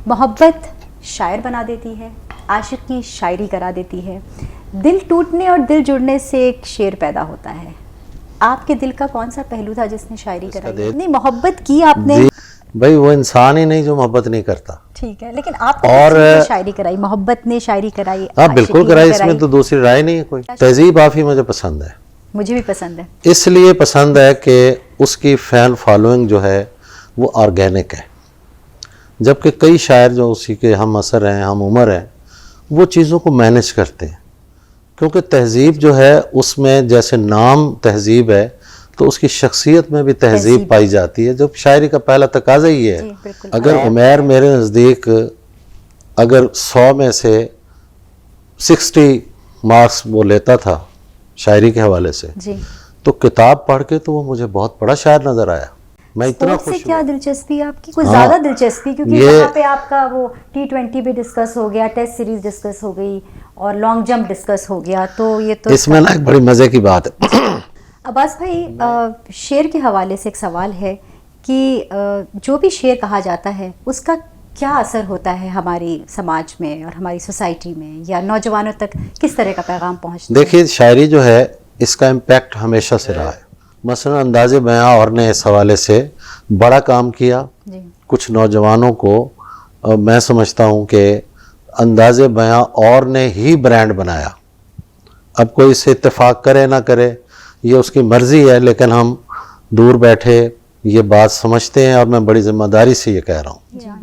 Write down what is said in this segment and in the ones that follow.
محبت شاعر بنا دیتی ہے، عاشق کی شاعری کرا دیتی ہے، دل ٹوٹنے اور دل جڑنے سے ایک شعر پیدا ہوتا ہے۔ آپ کے دل کا کون سا پہلو تھا جس نے شاعری کرائی؟ نہیں، محبت کی آپ نے؟ بھائی وہ انسان ہی نہیں جو محبت نہیں کرتا۔ ٹھیک ہے، لیکن آپ نے شاعری کرائی، محبت نے شاعری کرائی؟ ہاں بالکل کرائی، اس میں تو دوسری رائے نہیں ہے کوئی۔ تہذیب آفی مجھے پسند ہے، مجھے بھی پسند ہے۔ اس لیے پسند ہے کہ اس کی فین فالوئنگ جو ہے وہ آرگینک ہے، جبکہ کئی شاعر جو اسی کے ہم عصر ہیں، ہم عمر ہیں، وہ چیزوں کو مینج کرتے ہیں، کیونکہ تہذیب جو ہے اس میں جیسے نام تہذیب ہے تو اس کی شخصیت میں بھی تہذیب پائی جاتی ہے، جو شاعری کا پہلا تقاضا ہی ہے۔ اگر عمیر میرے نزدیک اگر 100 میں سے 60 مارکس وہ لیتا تھا شاعری کے حوالے سے، تو کتاب پڑھ کے تو وہ مجھے بہت بڑا شاعر نظر آیا۔ میں اتنا خوش ہوں۔ کیا دلچسپی آپ کی؟ کوئی زیادہ دلچسپی؟ کیونکہ وہاں پہ آپ کا وہ T20 بھی ڈسکس ہو گیا، ٹیسٹ سیریز ڈسکس ہو گئی اور لانگ جمپ ڈسکس ہو گیا، تو یہ تو اس میں نا ایک بڑی مزے کی بات ہے۔ عباس بھائی، شعر کے حوالے سے ایک سوال ہے کہ جو بھی شعر کہا جاتا ہے اس کا کیا اثر ہوتا ہے ہماری سماج میں اور ہماری سوسائٹی میں، یا نوجوانوں تک کس طرح کا پیغام پہنچتا ہے؟ دیکھیے شاعری جو ہے اس کا امپیکٹ ہمیشہ سے رہا ہے۔ مثلا انداز بیاں اور نے اس حوالے سے بڑا کام کیا۔ کچھ نوجوانوں کو میں سمجھتا ہوں کہ انداز بیاں اور نے ہی برانڈ بنایا۔ اب کوئی اس سے اتفاق کرے نہ کرے یہ اس کی مرضی ہے، لیکن ہم دور بیٹھے یہ بات سمجھتے ہیں اور میں بڑی ذمہ داری سے یہ کہہ رہا ہوں۔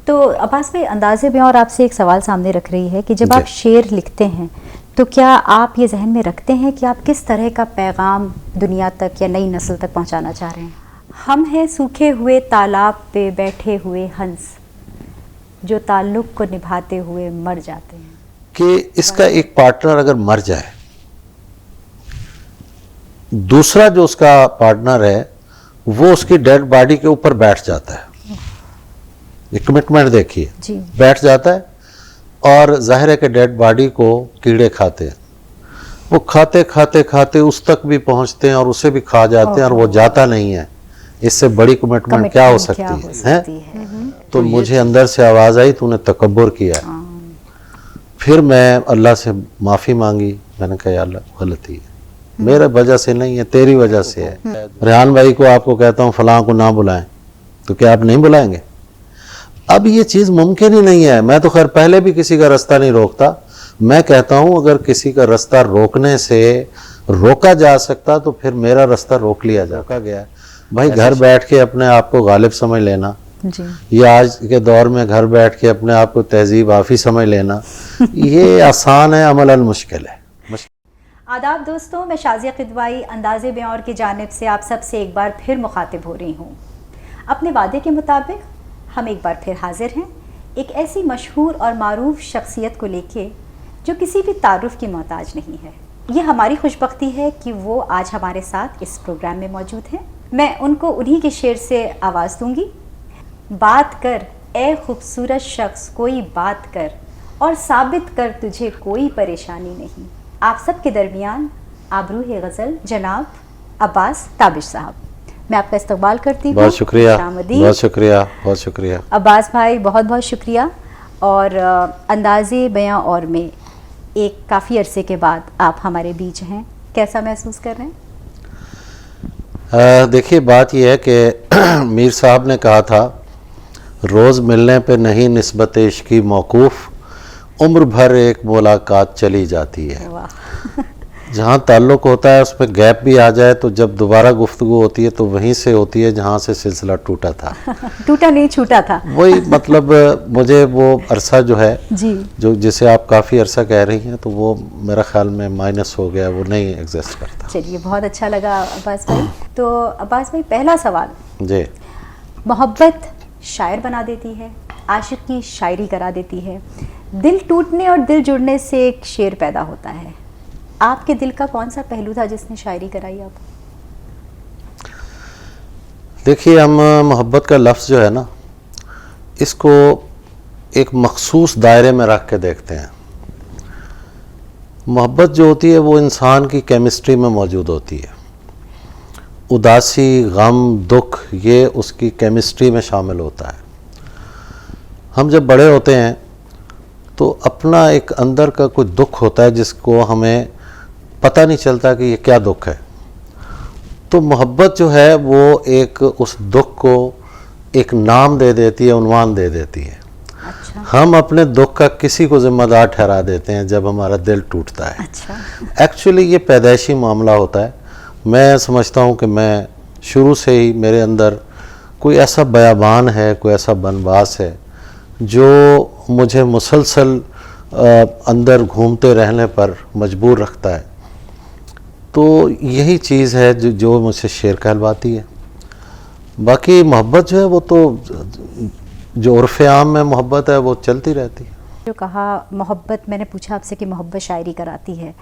تو عباس بھائی، انداز بیاں اور آپ سے ایک سوال سامنے رکھ رہی ہے کہ جب آپ شعر لکھتے ہیں تو کیا آپ یہ ذہن میں رکھتے ہیں کہ آپ کس طرح کا پیغام دنیا تک یا نئی نسل تک پہنچانا چاہ رہے ہیں؟ ہم ہیں سوکھے ہوئے تالاب پہ بیٹھے ہوئے ہنس، جو تعلق کو نبھاتے ہوئے مر جاتے ہیں۔ کہ اس کا ایک پارٹنر اگر مر جائے، دوسرا جو اس کا پارٹنر ہے وہ اس کی ڈیڈ باڈی کے اوپر بیٹھ جاتا ہے۔ یہ کمٹمنٹ دیکھیے، بیٹھ جاتا ہے، اور ظاہر ہے کہ ڈیڈ باڈی کو کیڑے کھاتے ہیں، وہ کھاتے کھاتے کھاتے اس تک بھی پہنچتے ہیں اور اسے بھی کھا جاتے ہیں، اور وہ جاتا نہیں ہے۔ اس سے بڑی کمٹمنٹ کیا ہو سکتی ہے؟ تو مجھے اندر سے آواز آئی تو نے تکبر کیا ہے۔ پھر میں اللہ سے معافی مانگی، میں نے کہا یا اللہ غلطی ہے، میرے وجہ سے نہیں ہے، تیری وجہ سے ہے۔ ریحان بھائی کو آپ کو کہتا ہوں فلاں کو نہ بلائیں، تو کیا آپ نہیں بلائیں گے؟ اب یہ چیز ممکن ہی نہیں ہے۔ میں تو خیر پہلے بھی کسی کا رستہ نہیں روکتا، میں کہتا ہوں اگر کسی کا رستہ روکنے سے روکا جا سکتا تو پھر میرا رستہ روک لیا جاتا گیا ہے۔ بھائی گھر بیٹھ کے اپنے آپ کو غالب سمجھ لینا، یہ آج کے دور میں گھر بیٹھ کے اپنے آپ کو تہذیب آفی سمجھ لینا، یہ آسان ہے، عملاً مشکل ہے۔ آداب دوستوں، میں شازیہ قدوائی انداز بیاں کی جانب سے آپ سب سے ایک بار پھر مخاطب ہو رہی ہوں۔ اپنے وعدے کے مطابق ہم ایک بار پھر حاضر ہیں ایک ایسی مشہور اور معروف شخصیت کو لے کے جو کسی بھی تعارف کی محتاج نہیں ہے۔ یہ ہماری خوش بختی ہے کہ وہ آج ہمارے ساتھ اس پروگرام میں موجود ہیں۔ میں ان کو انہی کے شعر سے آواز دوں گی۔ بات کر اے خوبصورت شخص کوئی بات کر، اور ثابت کر تجھے کوئی پریشانی نہیں۔ آپ سب کے درمیان آبروح غزل جناب عباس تابش صاحب، میں آپ کا استقبال کرتی ہوں۔ بہت شکریہ، بہت شکریہ، بہت شکریہ عباس بھائی، بہت بہت شکریہ۔ اور انداز بیاں اور میں ایک کافی عرصے کے بعد آپ ہمارے بیچ ہیں، کیسا محسوس کر رہے ہیں؟ دیکھیے بات یہ ہے کہ میر صاحب نے کہا تھا روز ملنے پہ نہیں نسبت عشقی موقوف، عمر بھر ایک ملاقات چلی جاتی ہے۔ جہاں تعلق ہوتا ہے اس پہ گیپ بھی آ جائے تو جب دوبارہ گفتگو ہوتی ہے تو وہیں سے ہوتی ہے جہاں سے سلسلہ ٹوٹا تھا، ٹوٹا نہیں چھوٹا تھا۔ وہی مطلب مجھے وہ عرصہ جو ہے جو جسے آپ کافی عرصہ کہہ رہی ہیں تو وہ میرا خیال میں مائنس ہو گیا، وہ نہیں ایگزسٹ کرتا۔ چلیے بہت اچھا لگا عباس بھائی۔ تو عباس بھائی، پہلا سوال، جی، محبت شاعر بنا دیتی ہے، عاشق کی شاعری کرا دیتی ہے، دل ٹوٹنے اور دل جڑنے سے ایک شعر پیدا ہوتا ہے۔ آپ کے دل کا کون سا پہلو تھا جس نے شاعری کرائی آپ کو؟ دیکھیے ہم محبت کا لفظ جو ہے نا اس کو ایک مخصوص دائرے میں رکھ کے دیکھتے ہیں۔ محبت جو ہوتی ہے وہ انسان کی کیمسٹری میں موجود ہوتی ہے، اداسی، غم، دکھ، یہ اس کی کیمسٹری میں شامل ہوتا ہے۔ ہم جب بڑے ہوتے ہیں تو اپنا ایک اندر کا کوئی دکھ ہوتا ہے جس کو ہمیں پتہ نہیں چلتا کہ یہ کیا دکھ ہے. تو محبت جو ہے وہ ایک اس دکھ کو ایک نام دے دیتی ہے, عنوان دے دیتی ہے. اچھا. ہم اپنے دکھ کا کسی کو ذمہ دار ٹھہرا دیتے ہیں جب ہمارا دل ٹوٹتا ہے. اچھا. ایکچولی یہ پیدائشی معاملہ ہوتا ہے. میں سمجھتا ہوں کہ میں شروع سے ہی میرے اندر کوئی ایسا بیابان ہے, کوئی ایسا بنواس ہے جو مجھے مسلسل اندر گھومتے رہنے پر مجبور رکھتا ہے. تو یہی چیز ہے جو مجھ سے شعر کہلواتی ہے. باقی محبت جو ہے وہ تو جو عرف عام میں محبت ہے وہ چلتی رہتی ہے. جو کہا محبت, میں نے پوچھا آپ سے کہ محبت شاعری کراتی ہے,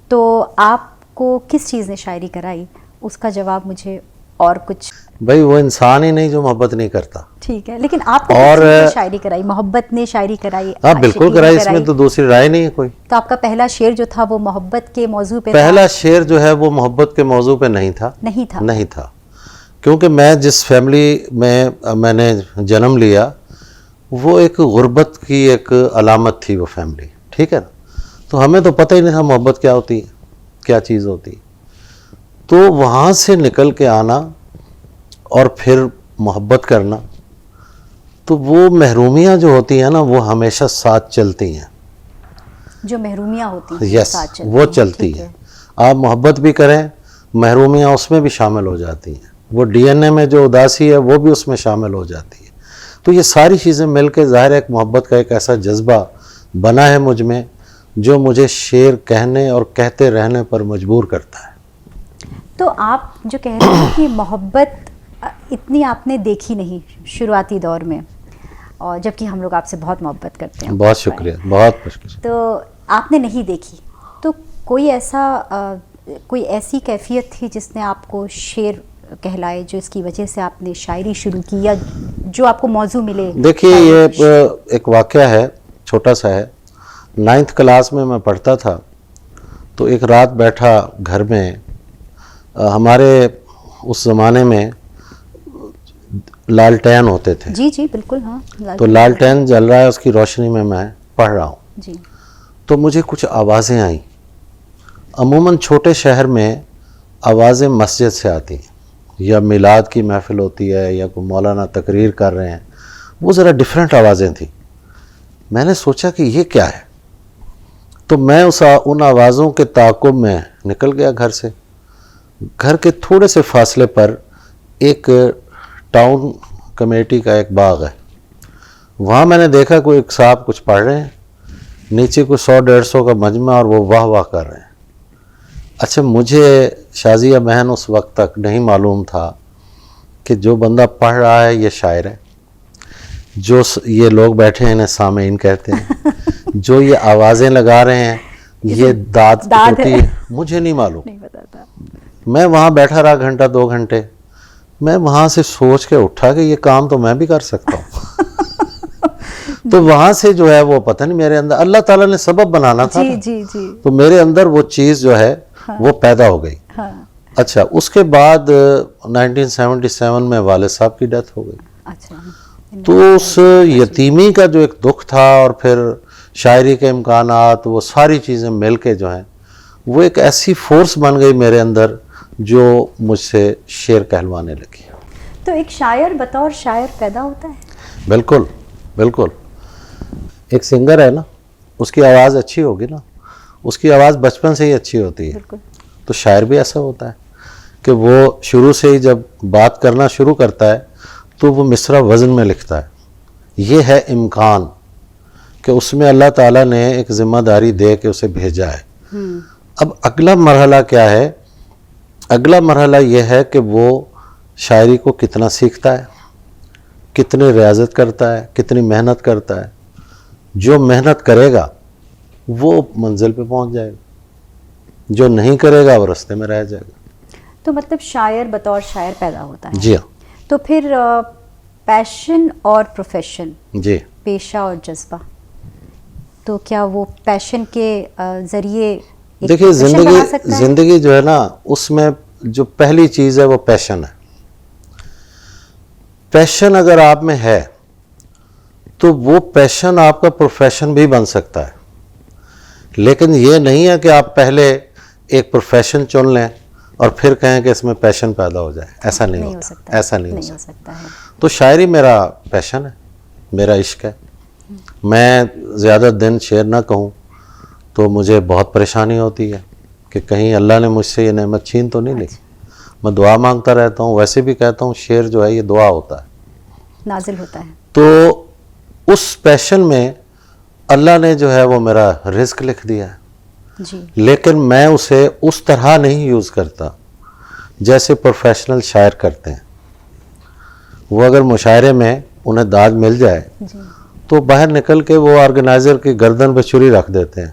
تو آپ کو کس چیز نے شاعری کرائی؟ اس کا جواب مجھے اور کچھ. بھائی وہ انسان ہی نہیں جو محبت نہیں کرتا. ٹھیک ہے, لیکن آپ کو کس چیز نے شاعری کرائی؟ محبت نے شاعری کرائی؟ ہاں بالکل کرائی, اس میں تو دوسری رائے نہیں ہے کوئی. تو آپ کا پہلا شعر جو تھا وہ محبت کے موضوع پہ پہلا شعر جو ہے وہ محبت کے موضوع پہ نہیں تھا. کیونکہ میں جس فیملی میں نے جنم لیا وہ ایک غربت کی ایک علامت تھی وہ فیملی. ٹھیک ہے نا. تو ہمیں تو پتہ ہی نہیں تھا محبت کیا ہوتی ہے, کیا چیز ہوتی ہے. تو وہاں سے نکل کے آنا اور پھر محبت کرنا, تو وہ محرومیاں جو ہوتی ہیں نا وہ ہمیشہ ساتھ چلتی ہیں. جو محرومیاں ہوتی ہیں یس, وہ چلتی ہیں. آپ محبت بھی کریں, محرومیاں اس میں بھی شامل ہو جاتی ہیں. وہ ڈی این اے میں جو اداسی ہے وہ بھی اس میں شامل ہو جاتی ہے. تو یہ ساری چیزیں مل کے ظاہر ایک محبت کا ایک ایسا جذبہ بنا ہے مجھ میں جو مجھے شعر کہنے اور کہتے رہنے پر مجبور کرتا ہے. تو آپ جو کہہ رہے ہیں کہ محبت اتنی آپ نے دیکھی نہیں شروعاتی دور میں, اور جبکہ ہم لوگ آپ سے بہت محبت کرتے ہیں. بہت شکریہ, بہت شکریہ. تو آپ نے نہیں دیکھی, تو کوئی ایسی کیفیت تھی جس نے آپ کو شعر کہلائے, جو اس کی وجہ سے آپ نے شاعری شروع کی, یا جو آپ کو موضوع ملے؟ دیکھیے یہ ایک واقعہ ہے, چھوٹا سا ہے. 9th کلاس میں پڑھتا تھا, تو ایک رات بیٹھا گھر میں. ہمارے اس زمانے میں لالٹین ہوتے تھے. جی جی بالکل, ہاں. تو لالٹین جل رہا ہے, اس کی روشنی میں پڑھ رہا ہوں. جی. تو مجھے کچھ آوازیں آئیں. عموماً چھوٹے شہر میں آوازیں مسجد سے آتی ہیں, یا میلاد کی محفل ہوتی ہے, یا کوئی مولانا تقریر کر رہے ہیں. وہ ذرا ڈیفرنٹ آوازیں تھیں. میں نے سوچا کہ یہ کیا ہے. تو میں ان آوازوں کے تعاقب میں نکل گیا گھر سے. گھر کے تھوڑے سے فاصلے پر ایک ٹاؤن کمیٹی کا ایک باغ ہے. وہاں میں نے دیکھا کوئی ایک صاحب کچھ پڑھ رہے ہیں, نیچے کوئی 100-150 کا مجمع, اور وہ واہ واہ کر رہے ہیں. اچھا, مجھے شازیہ بہن اس وقت تک نہیں معلوم تھا کہ جو بندہ پڑھ رہا ہے یہ شاعر ہے, جو یہ لوگ بیٹھے ہیں انہیں سامعین کہتے ہیں, جو یہ آوازیں لگا رہے ہیں یہ داد ہوتی ہے. مجھے نہیں معلوم. میں وہاں بیٹھا رہا گھنٹہ 2 گھنٹے. میں وہاں سے سوچ کے اٹھا کہ یہ کام تو میں بھی کر سکتا ہوں. تو وہاں سے جو ہے وہ پتہ نہیں میرے اندر اللہ تعالیٰ نے سبب بنانا تھا. تو میرے اندر وہ چیز جو ہے وہ پیدا ہو گئی. اچھا, اس کے بعد 1977 میں والد صاحب کی ڈیتھ ہو گئی. تو اس یتیمی کا جو ایک دکھ تھا, اور پھر شاعری کے امکانات, وہ ساری چیزیں مل کے جو ہیں وہ ایک ایسی فورس بن گئی میرے اندر جو مجھ سے شعر کہلوانے لگی. تو ایک شاعر بطور شاعر پیدا ہوتا ہے؟ بالکل بالکل. ایک سنگر ہے نا, اس کی آواز اچھی ہوگی نا, اس کی آواز بچپن سے ہی اچھی ہوتی ہے. تو شاعر بھی ایسا ہوتا ہے کہ وہ شروع سے ہی جب بات کرنا شروع کرتا ہے تو وہ مصرع وزن میں لکھتا ہے. یہ ہے امکان کہ اس میں اللہ تعالیٰ نے ایک ذمہ داری دے کے اسے بھیجا ہے. اب اگلا مرحلہ کیا ہے؟ اگلا مرحلہ یہ ہے کہ وہ شاعری کو کتنا سیکھتا ہے, کتنی ریاضت کرتا ہے, کتنی محنت کرتا ہے. جو محنت کرے گا وہ منزل پہ پہنچ جائے گا, جو نہیں کرے گا وہ راستے میں رہ جائے گا. تو مطلب شاعر بطور شاعر پیدا ہوتا ہے. جی ہاں. تو پھر پیشن اور پروفیشن, جی, پیشہ اور جذبہ, تو کیا وہ پیشن کے ذریعے دیکھیے زندگی جو ہے نا, اس میں جو پہلی چیز ہے وہ پیشن ہے. پیشن اگر آپ میں ہے تو وہ پیشن آپ کا پروفیشن بھی بن سکتا ہے، لیکن یہ نہیں ہے کہ آپ پہلے ایک پروفیشن چن لیں اور پھر کہیں کہ اس میں پیشن پیدا ہو جائے. ایسا نہیں ہوتا، ایسا نہیں ہو سکتا. تو شاعری میرا پیشن ہے، میرا عشق ہے. میں زیادہ دن شعر نہ کہوں تو مجھے بہت پریشانی ہوتی ہے کہ کہیں اللہ نے مجھ سے یہ نعمت چھین تو نہیں لی. میں دعا مانگتا رہتا ہوں، ویسے بھی کہتا ہوں شعر جو ہے یہ دعا ہوتا ہے، نازل ہوتا ہے. تو اس پیشن میں اللہ نے جو ہے وہ میرا رزق لکھ دیا ہے. جی. لیکن میں اسے اس طرح نہیں یوز کرتا جیسے پروفیشنل شاعر کرتے ہیں. وہ اگر مشاعرے میں انہیں داد مل جائے جی. تو باہر نکل کے وہ آرگنائزر کی گردن پہ چھری رکھ دیتے ہیں،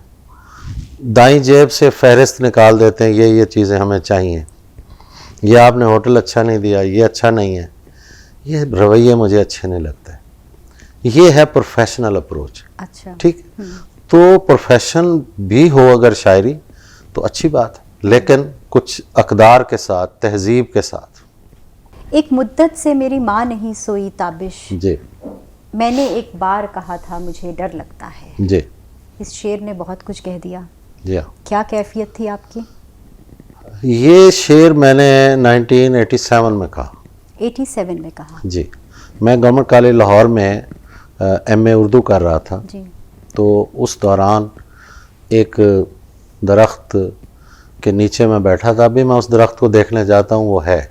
دائیں جیب سے فہرست نکال دیتے ہیں، یہ چیزیں ہمیں چاہیے، یہ آپ نے ہوٹل اچھا نہیں دیا، یہ اچھا نہیں ہے. یہ رویے مجھے اچھے نہیں لگتے. یہ ہے پروفیشنل اپروچ. اچھا. ٹھیک. تو پروفیشن بھی ہو اگر شاعری تو اچھی بات ہے، لیکن کچھ اقدار کے ساتھ، تہذیب کے ساتھ. ایک مدت سے میری ماں نہیں سوئی تابش، جی. میں نے ایک بار کہا تھا مجھے ڈر لگتا ہے. جی. اس شعر نے بہت کچھ کہہ دیا. جی. کیا کیفیت تھی آپ کی؟ یہ شعر میں نے 1987 میں کہا. 87 میں کہا. جی. میں گورنمنٹ کالج لاہور میں ایم اے اردو کر رہا تھا. جی. تو اس دوران ایک درخت کے نیچے میں بیٹھا تھا. ابھی میں اس درخت کو دیکھنے جاتا ہوں، وہ ہے.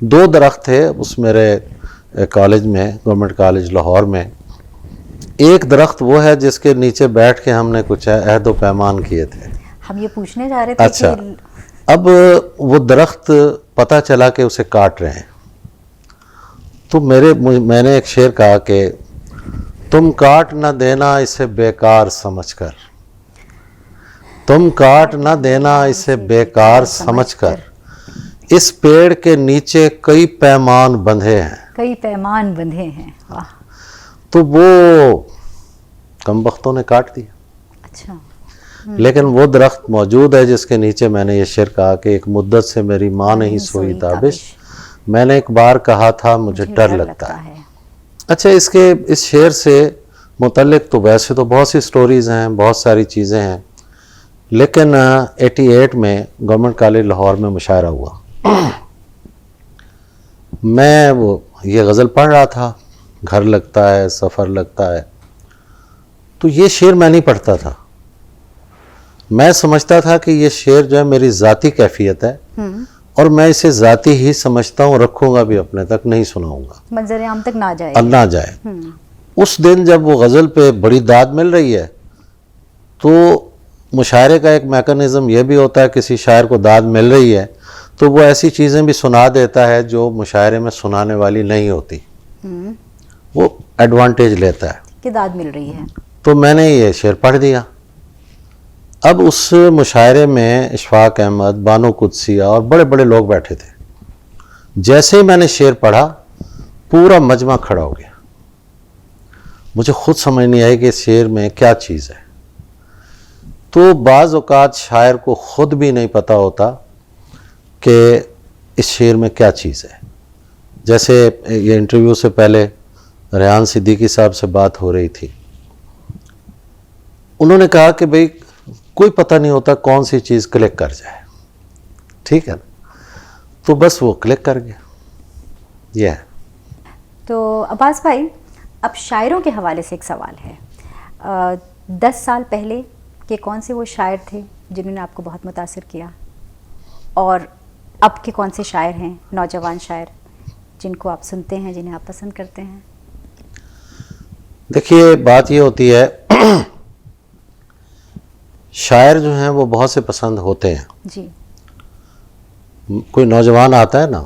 2 درخت تھے اس میرے کالج میں، گورنمنٹ کالج لاہور میں. ایک درخت وہ ہے جس کے نیچے بیٹھ کے ہم نے کچھ عہد و پیمان کیے تھے. ہم یہ پوچھنے جا رہے تھے. اچھا. اب وہ درخت پتہ چلا کہ اسے کاٹ رہے ہیں. تو میں نے ایک شعر کہا کہ تم کاٹ نہ دینا اسے بیکار سمجھ کر، تم کاٹ نہ دینا اسے بیکار سمجھ کر، اس پیڑ کے نیچے کئی پیمان بندھے ہیں. کئی پیمان بندھے ہیں. واہ. تو وہ کم بختوں نے کاٹ دیا. اچھا. لیکن وہ درخت موجود ہے جس کے نیچے میں نے یہ شعر کہا کہ ایک مدت سے میری ماں نہیں سوئی تابش، میں نے ایک بار کہا تھا مجھے ڈر لگتا ہے. اچھا. اس شعر سے متعلق تو ویسے تو بہت سی سٹوریز ہیں، بہت ساری چیزیں ہیں، لیکن 88 میں گورنمنٹ کالج لاہور میں مشاعرہ ہوا. میں یہ غزل پڑھ رہا تھا، گھر لگتا ہے سفر لگتا ہے. تو یہ شعر میں نہیں پڑھتا تھا. میں سمجھتا تھا کہ یہ شعر جو ہے میری ذاتی کیفیت ہے اور میں اسے ذاتی ہی سمجھتا ہوں، رکھوں گا بھی اپنے تک، نہیں سناؤں گا، منظر عام تک نہ جائے. اب نہ جائے. اس دن جب وہ غزل پہ بڑی داد مل رہی ہے تو مشاعرے کا ایک میکانزم یہ بھی ہوتا ہے، کسی شاعر کو داد مل رہی ہے تو وہ ایسی چیزیں بھی سنا دیتا ہے جو مشاعرے میں سنانے والی نہیں ہوتی. وہ ایڈوانٹیج لیتا ہے کہ داد مل رہی ہے. تو میں نے یہ شعر پڑھ دیا. اب اس مشاعرے میں اشفاق احمد، بانو قدسیہ اور بڑے بڑے لوگ بیٹھے تھے. جیسے ہی میں نے شعر پڑھا پورا مجمع کھڑا ہو گیا. مجھے خود سمجھ نہیں آئی کہ اس شعر میں کیا چیز ہے. تو بعض اوقات شاعر کو خود بھی نہیں پتہ ہوتا کہ اس شعر میں کیا چیز ہے. جیسے یہ انٹرویو سے پہلے ریحان صدیقی صاحب سے بات ہو رہی تھی، انہوں نے کہا کہ بھئی کوئی پتہ نہیں ہوتا کون سی چیز کلک کر جائے. ٹھیک ہے نا. تو بس وہ کلک کر گیا. یہ ہے. تو عباس بھائی، اب شاعروں کے حوالے سے ایک سوال ہے. 10 سال پہلے کے کون سے وہ شاعر تھے جنہوں نے آپ کو بہت متاثر کیا، اور اب کے کون سے شاعر ہیں، نوجوان شاعر جن کو آپ سنتے ہیں، جنہیں آپ پسند کرتے ہیں؟ دیکھیے بات یہ ہوتی ہے، شاعر جو ہیں وہ بہت سے پسند ہوتے ہیں. جی. کوئی نوجوان آتا ہے نا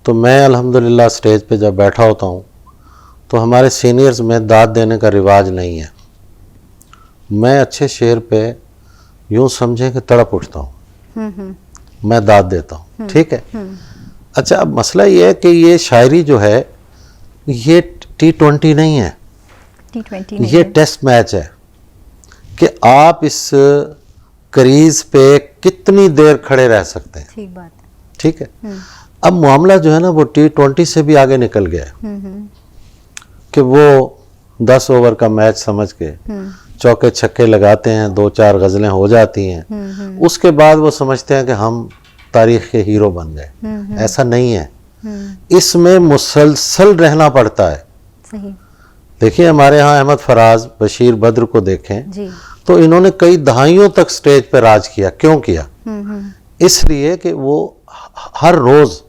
تو میں الحمدللہ سٹیج پہ جب بیٹھا ہوتا ہوں تو ہمارے سینئرز میں داد دینے کا رواج نہیں ہے. میں اچھے شعر پہ یوں سمجھیں کہ تڑپ اٹھتا ہوں، میں داد دیتا ہوں. ٹھیک ہے. اچھا. اب مسئلہ یہ ہے کہ یہ شاعری جو ہے یہ T20 نہیں ہے، یہ ٹیسٹ میچ ہے کہ آپ اس کریز پہ کتنی دیر کھڑے رہ سکتے ہیں. ٹھیک بات. ٹھیک ہے. اب معاملہ جو ہے نا وہ T20 سے بھی آگے نکل گیا کہ وہ 10 اوور کا میچ سمجھ کے چوکے چھکے لگاتے ہیں, 2-4 غزلیں ہو جاتی ہیں, اس کے بعد وہ سمجھتے ہیں کہ ہم تاریخ کے ہیرو بن گئے. ایسا نہیں ہے, اس میں مسلسل رہنا پڑتا ہے. دیکھیے ہمارے ہاں احمد فراز, بشیر بدر کو دیکھیں تو انہوں نے کئی دہائیوں تک سٹیج پہ راج کیا. کیوں کیا؟ اس لیے کہ وہ ہر روز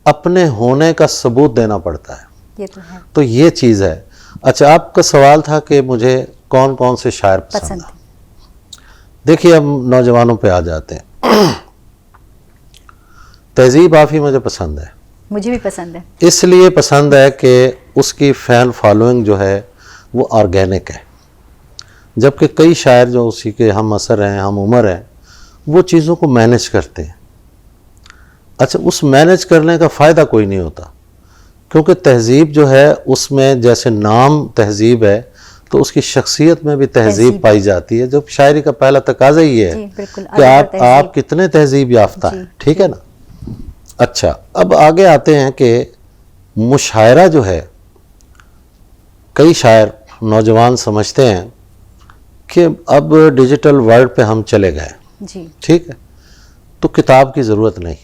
اپنے ہونے کا ثبوت دینا پڑتا ہے. تو یہ چیز ہے. اچھا, آپ کا سوال تھا کہ مجھے کون کون سے شاعر پسند ہیں. دیکھیے ہم نوجوانوں پہ آ جاتے ہیں. تہذیب آفی مجھے پسند ہے. مجھے بھی پسند ہے. اس لیے پسند ہے کہ اس کی فین فالوئنگ جو ہے وہ آرگینک ہے, جبکہ کئی شاعر جو اسی کے ہم عصر ہیں, ہم عمر ہیں, وہ چیزوں کو مینج کرتے ہیں. اچھا, اس مینج کرنے کا فائدہ کوئی نہیں ہوتا, کیونکہ تہذیب جو ہے اس میں جیسے نام تہذیب ہے تو اس کی شخصیت میں بھی تہذیب پائی جاتی ہے, جو شاعری کا پہلا تقاضا یہ ہے کہ آپ کتنے تہذیب یافتہ ہیں. ٹھیک ہے نا. اچھا, اب آگے آتے ہیں کہ مشاعرہ جو ہے, کئی شاعر نوجوان سمجھتے ہیں کہ اب ڈیجیٹل ورلڈ پہ ہم چلے گئے. ٹھیک ہے, تو کتاب کی ضرورت نہیں.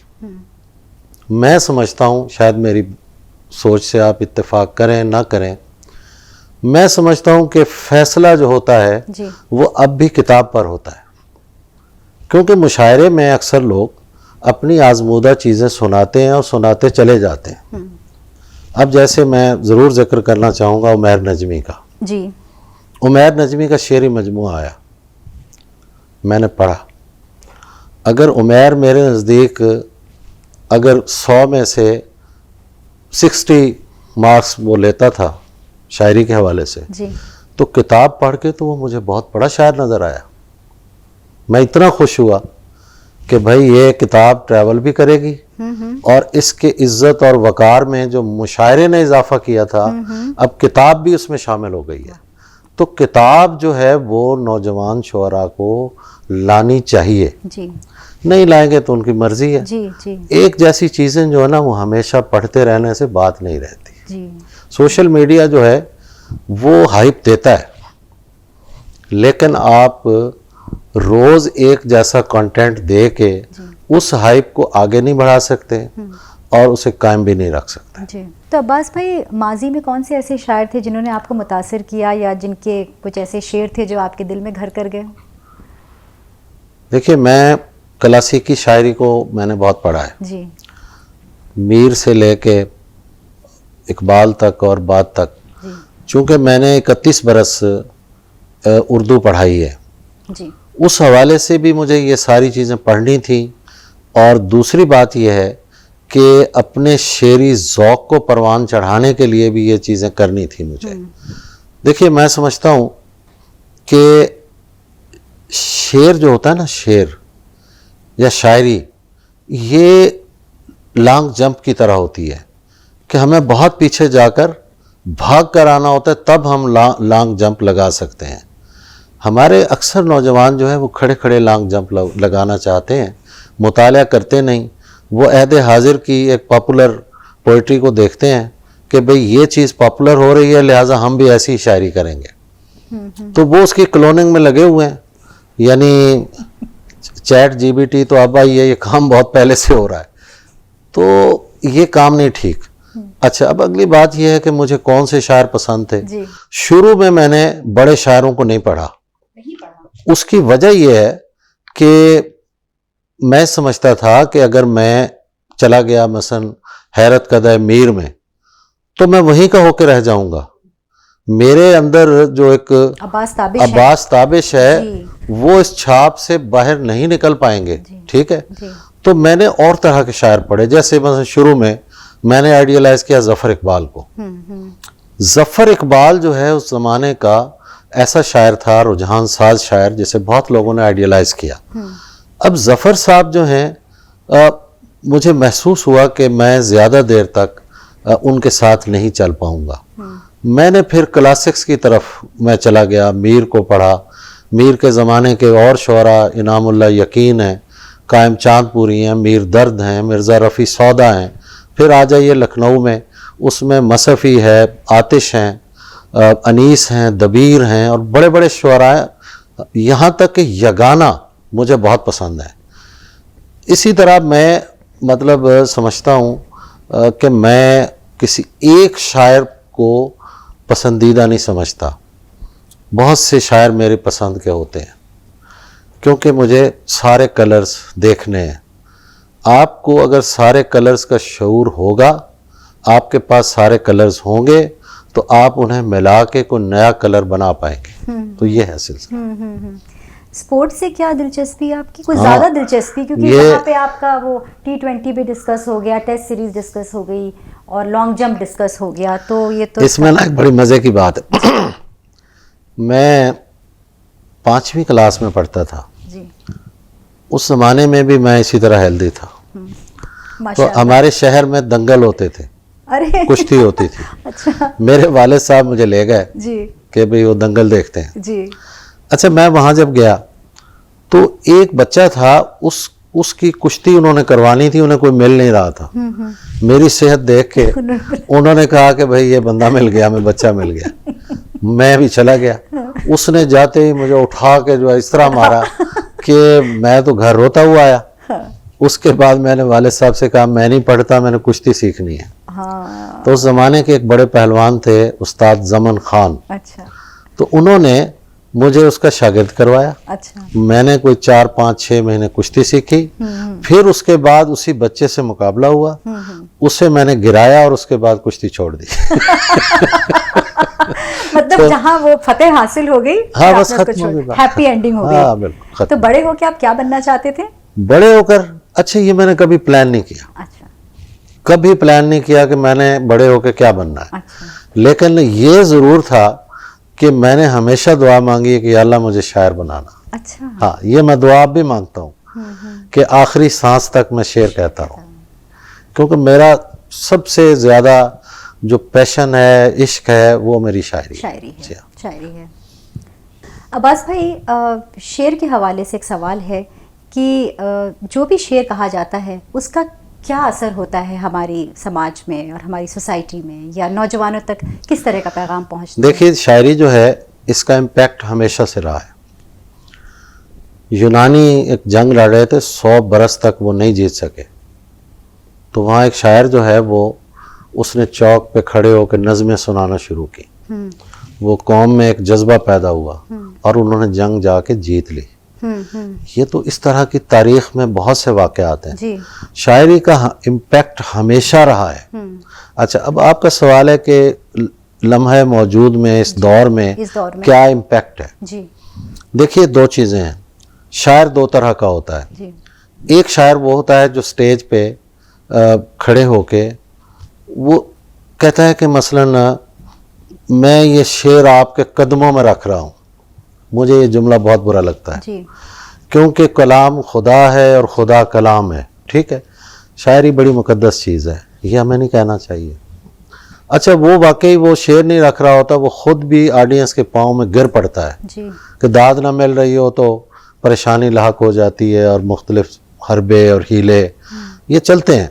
میں سمجھتا ہوں, شاید میری سوچ سے آپ اتفاق کریں نہ کریں, میں سمجھتا ہوں کہ فیصلہ جو ہوتا ہے وہ اب بھی کتاب پر ہوتا ہے, کیونکہ مشاعرے میں اکثر لوگ اپنی آزمودہ چیزیں سناتے ہیں اور سناتے چلے جاتے ہیں. اب جیسے میں ضرور ذکر کرنا چاہوں گا عمیر نجمی کا. عمیر نجمی کا شعری مجموعہ آیا, میں نے پڑھا. اگر عمیر میرے نزدیک اگر 100 میں سے 60 مارکس وہ لیتا تھا شاعری کے حوالے سے, تو کتاب پڑھ کے تو وہ مجھے بہت بڑا شاعر نظر آیا. میں اتنا خوش ہوا کہ بھائی یہ کتاب ٹریول بھی کرے گی, اور اس کے عزت اور وقار میں جو مشاعرے نے اضافہ کیا تھا, اب کتاب بھی اس میں شامل ہو گئی ہے. تو کتاب جو ہے وہ نوجوان شعراء کو لانی چاہیے. نہیں لائیں گے تو ان کی مرضی ہے. ایک جیسی چیزیں جو ہے نا وہ ہمیشہ پڑھتے رہنے سے بات نہیں رہتی. سوشل میڈیا جو ہے وہ ہائپ دیتا ہے, لیکن آپ روز ایک جیسا کنٹینٹ دے کے اس ہائپ کو آگے نہیں بڑھا سکتے اور اسے قائم بھی نہیں رکھ سکتے. تو عباس بھائی, ماضی میں کون سے ایسے شاعر تھے جنہوں نے آپ کو متاثر کیا, یا جن کے کچھ ایسے شعر تھے جو آپ کے دل میں گھر کر گئے؟ دیکھیے میں کلاسیکی شاعری کو میں نے بہت پڑھا ہے, میر سے لے کے اقبال تک اور بعد تک. چونکہ میں نے 31 برس اردو پڑھائی ہے, اس حوالے سے بھی مجھے یہ ساری چیزیں پڑھنی تھیں. اور دوسری بات یہ ہے کہ اپنے شعری ذوق کو پروان چڑھانے کے لیے بھی یہ چیزیں کرنی تھی مجھے. دیکھیے میں سمجھتا ہوں کہ شعر جو ہوتا ہے نا, شعر یا شاعری, یہ لانگ جمپ کی طرح ہوتی ہے کہ ہمیں بہت پیچھے جا کر بھاگ کر آنا ہوتا ہے, تب ہم لانگ جمپ لگا سکتے ہیں. ہمارے اکثر نوجوان جو ہے وہ کھڑے کھڑے لانگ جمپ لگانا چاہتے ہیں, مطالعہ کرتے نہیں. وہ عہد حاضر کی ایک پاپولر پوئٹری کو دیکھتے ہیں کہ بھئی یہ چیز پاپولر ہو رہی ہے, لہٰذا ہم بھی ایسی شاعری کریں گے. تو وہ اس کی کلوننگ میں لگے ہوئے ہیں. یعنی چیٹ جی بی ٹی تو اب آئی ہے, یہ کام بہت پہلے سے ہو رہا ہے, تو یہ کام نہیں ٹھیک. اچھا, اب اگلی بات یہ ہے کہ مجھے کون سے شاعر پسند تھے. شروع میں نے بڑے شاعروں کو نہیں پڑھا. اس کی وجہ یہ ہے کہ میں سمجھتا تھا کہ اگر میں چلا گیا مثلا حیرت قدح میر میں, تو میں وہیں کا ہو کے رہ جاؤں گا. میرے اندر جو ایک عباس تابش ہے وہ اس چھاپ سے باہر نہیں نکل پائیں گے. ٹھیک ہے, تو میں نے اور طرح کے شاعر پڑھے. جیسے مثلا شروع میں نے آئیڈیلائز کیا ظفر اقبال کو. ظفر اقبال جو ہے اس زمانے کا ایسا شاعر تھا, رجحان ساز شاعر, جسے بہت لوگوں نے آئیڈیلائز کیا. اب ظفر صاحب جو ہیں, مجھے محسوس ہوا کہ میں زیادہ دیر تک ان کے ساتھ نہیں چل پاؤں گا. میں نے پھر کلاسکس کی طرف میں چلا گیا, میر کو پڑھا. میر کے زمانے کے اور شعراء انعام اللہ یقین ہیں, قائم چاند پوری ہیں, میر درد ہیں, مرزا رفیع سودا ہیں. پھر آ جائیے لکھنؤ میں, اس میں مصفی ہے, آتش ہیں. انیس ہیں, دبیر ہیں اور بڑے بڑے شعراء, یہاں تک کہ یگانہ مجھے بہت پسند ہے. اسی طرح میں مطلب سمجھتا ہوں کہ میں کسی ایک شاعر کو پسندیدہ نہیں سمجھتا, بہت سے شاعر میرے پسند کے ہوتے ہیں کیونکہ مجھے سارے کلرز دیکھنے ہیں. آپ کو اگر سارے کلرز کا شعور ہوگا, آپ کے پاس سارے کلرز ہوں گے تو آپ انہیں ملا کے کوئی نیا کلر بنا پائیں گے. تو یہ ہے سلسلہ. اسپورٹ سے کیا دلچسپی آپ کی؟ کچھ زیادہ دلچسپی؟ کیونکہ یہاں پہ آپ کا وہ T20 بھی ڈسکس ہو گیا, ٹیسٹ سیریز ڈسکس ہو گئی اور لانگ جمپ ڈسکس ہو گیا. تو یہ تو اس میں نا ایک بڑی مزے کی بات ہے. میں 5ویں کلاس میں پڑھتا تھا جی, اس زمانے میں بھی میں اسی طرح ہیلدی تھا. تو ہمارے شہر میں دنگل ہوتے تھے, کشتی ہوتی تھی. اچھا, میرے والد صاحب مجھے لے گئے جی کہ بھئی وہ دنگل دیکھتے ہیں. جی. اچھا, میں وہاں جب گیا تو ایک بچہ تھا, اس کی کشتی انہوں نے کروانی تھی, انہیں کوئی مل نہیں رہا تھا. میری صحت دیکھ کے انہوں نے کہا کہ بھئی یہ بندہ مل گیا, ہمیں بچہ مل گیا. میں بھی چلا گیا. اس نے جاتے ہی مجھے اٹھا کے جو ہے اس طرح مارا کہ میں تو گھر روتا ہوا آیا. اس کے بعد میں نے والد صاحب سے کہا میں نہیں پڑھتا, میں نے کشتی سیکھنی ہے. تو اس زمانے کے ایک بڑے پہلوان تھے استاد زمن خان. اچھا. تو انہوں نے مجھے اس کا شاگرد کروایا. اچھا. میں نے کوئی 4 5 6 مہینے کشتی سیکھی. پھر اس کے بعد اسی بچے سے مقابلہ ہوا, اسے میں نے گرایا اور اس کے بعد کشتی چھوڑ دی. مطلب جہاں وہ فتح حاصل ہو گئی, ہاں بس ختم ہو گئی, ہیپی اینڈنگ ہو گئی. ہاں بالکل. تو بڑے ہو کے آپ کیا بننا چاہتے تھے؟ بڑے ہو کر, اچھا یہ میں نے کبھی پلان نہیں کیا. اچھا. کبھی پلان نہیں کیا کہ میں نے بڑے ہو کے کیا بننا ہے. اچھا. لیکن یہ ضرور تھا کہ میں نے ہمیشہ دعا مانگی ہے کہ یا اللہ مجھے شاعر بنانا. اچھا. ہاں, یہ میں دعا بھی مانگتا ہوں کہ آخری سانس تک میں شعر کہتا ہوں, کیونکہ میرا سب سے زیادہ جو پیشن ہے, عشق ہے, وہ میری شاعری ہے. شاعری ہے. عباس بھائی, شعر کے حوالے سے ایک سوال ہے کہ جو بھی شعر کہا جاتا ہے اس کا کیا اثر ہوتا ہے ہماری سماج میں اور ہماری سوسائٹی میں, یا نوجوانوں تک کس طرح کا پیغام پہنچتا ہے؟ دیکھیے, شاعری جو ہے اس کا امپیکٹ ہمیشہ سے رہا ہے. یونانی ایک جنگ لڑ رہے تھے, 100 برس تک وہ نہیں جیت سکے. تو وہاں ایک شاعر جو ہے اس نے چوک پہ کھڑے ہو کے نظمیں سنانا شروع کی. وہ قوم میں ایک جذبہ پیدا ہوا اور انہوں نے جنگ جا کے جیت لی. یہ تو اس طرح کی تاریخ میں بہت سے واقعات ہیں. جی. شاعری کا امپیکٹ ہمیشہ رہا ہے. اچھا, اب آپ کا سوال ہے کہ لمحہ موجود میں اس دور میں کیا امپیکٹ ہے. جی. دیکھیے, 2 چیزیں ہیں. شاعر 2 طرح کا ہوتا ہے. جی. ایک شاعر وہ ہوتا ہے جو سٹیج پہ کھڑے ہو کے وہ کہتا ہے کہ مثلاً میں یہ شعر آپ کے قدموں میں رکھ رہا ہوں. مجھے یہ جملہ بہت برا لگتا ہے. جی. کیونکہ کلام خدا ہے اور خدا کلام ہے. ٹھیک ہے, شاعری بڑی مقدس چیز ہے, یہ ہمیں نہیں کہنا چاہیے. اچھا, وہ واقعی وہ شعر نہیں رکھ رہا ہوتا, وہ خود بھی آڈینس کے پاؤں میں گر پڑتا ہے. جی. کہ داد نہ مل رہی ہو تو پریشانی لاحق ہو جاتی ہے اور مختلف حربے اور ہیلے یہ چلتے ہیں.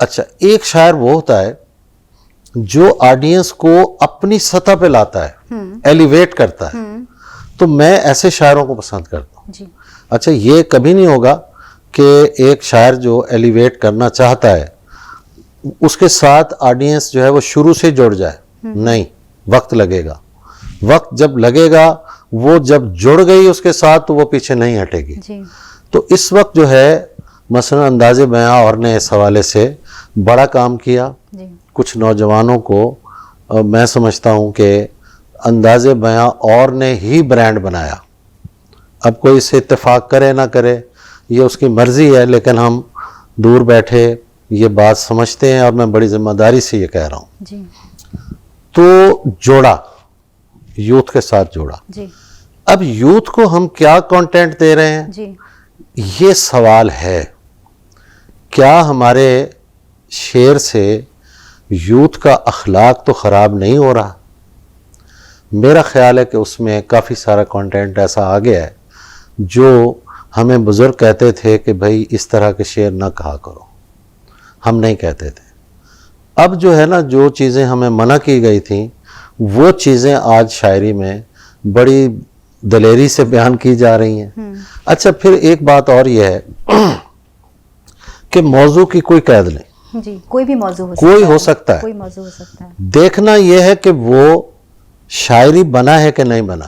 اچھا, ایک شاعر وہ ہوتا ہے جو آڈینس کو اپنی سطح پہ لاتا ہے, ایلیویٹ کرتا ہے. تو میں ایسے شاعروں کو پسند کرتا ہوں. جی. اچھا, یہ کبھی نہیں ہوگا کہ ایک شاعر جو ایلیویٹ کرنا چاہتا ہے اس کے ساتھ آڈینس جو ہے وہ شروع سے جڑ جائے. نہیں, وقت لگے گا. وقت جب لگے گا, وہ جب جڑ گئی اس کے ساتھ تو وہ پیچھے نہیں ہٹے گی. جی. تو اس وقت جو ہے مثلا انداز بیاں اور نے اس حوالے سے بڑا کام کیا. جی. کچھ نوجوانوں کو میں سمجھتا ہوں کہ انداز بیاں اور نے ہی برانڈ بنایا. اب کوئی اس سے اتفاق کرے نہ کرے یہ اس کی مرضی ہے, لیکن ہم دور بیٹھے یہ بات سمجھتے ہیں اور میں بڑی ذمہ داری سے یہ کہہ رہا ہوں. جی. تو جوڑا, یوتھ کے ساتھ جوڑا. جی. اب یوتھ کو ہم کیا کنٹینٹ دے رہے ہیں, جی. یہ سوال ہے. کیا ہمارے شعر سے یوتھ کا اخلاق تو خراب نہیں ہو رہا؟ میرا خیال ہے کہ اس میں کافی سارا کنٹینٹ ایسا آ گیا ہے جو ہمیں بزرگ کہتے تھے کہ بھائی اس طرح کے شعر نہ کہا کرو, ہم نہیں کہتے تھے. اب جو ہے نا, جو چیزیں ہمیں منع کی گئی تھیں وہ چیزیں آج شاعری میں بڑی دلیری سے بیان کی جا رہی ہیں. اچھا پھر ایک بات اور یہ ہے کہ موضوع کی کوئی قید نہیں. جی کوئی بھی موضوع ہو سکتا ہے. کوئی موضوع ہو سکتا ہے. دیکھنا یہ ہے کہ وہ شاعری بنا ہے کہ نہیں بنا,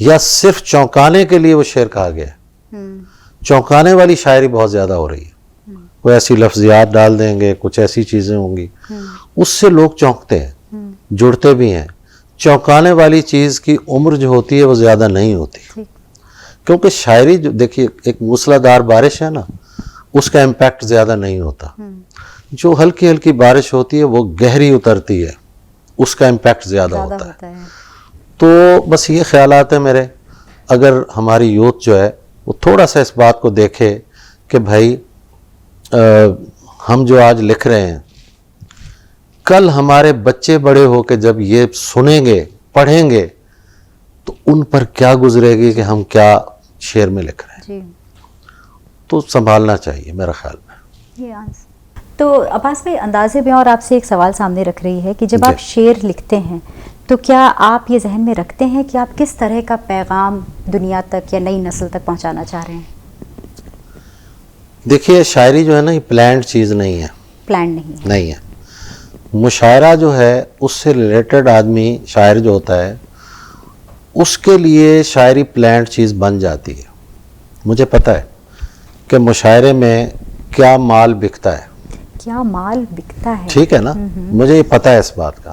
یا صرف چونکانے کے لیے وہ شعر کہا گیا ہے. چونکانے والی شاعری بہت زیادہ ہو رہی ہے. کوئی ایسی لفظیات ڈال دیں گے, کچھ ایسی چیزیں ہوں گی, اس سے لوگ چونکتے ہیں, جڑتے بھی ہیں. چونکانے والی چیز کی عمر جو ہوتی ہے وہ زیادہ نہیں ہوتی, کیونکہ شاعری جو دیکھیے ایک موسلادھار بارش ہے نا, اس کا امپیکٹ زیادہ نہیں ہوتا. جو ہلکی ہلکی بارش ہوتی ہے وہ گہری اترتی ہے, اس کا امپیکٹ زیادہ ہوتا ہے. تو بس یہ خیالات ہیں میرے. اگر ہماری یوتھ جو ہے وہ تھوڑا سا اس بات کو دیکھے کہ بھائی ہم جو آج لکھ رہے ہیں, کل ہمارے بچے بڑے ہو کے جب یہ سنیں گے, پڑھیں گے, تو ان پر کیا گزرے گی کہ ہم کیا شعر میں لکھ رہے ہیں. تو سنبھالنا چاہیے میرا خیال میں. تو عباس بھائی, انداز بیاں اور آپ سے ایک سوال سامنے رکھ رہی ہے کہ جب آپ شعر لکھتے ہیں تو کیا آپ یہ ذہن میں رکھتے ہیں کہ آپ کس طرح کا پیغام دنیا تک یا نئی نسل تک پہنچانا چاہ رہے ہیں؟ دیکھیے شاعری جو ہے نا یہ پلانڈ چیز نہیں ہے. پلانڈ نہیں ہے. مشاعرہ جو ہے اس سے ریلیٹڈ آدمی شاعر جو ہوتا ہے اس کے لیے شاعری پلانڈ چیز بن جاتی ہے. مجھے پتہ ہے کہ مشاعرے میں کیا مال بکتا ہے. کیا مال بکتا ہے, ٹھیک ہے نا, مجھے یہ پتہ ہے اس بات کا.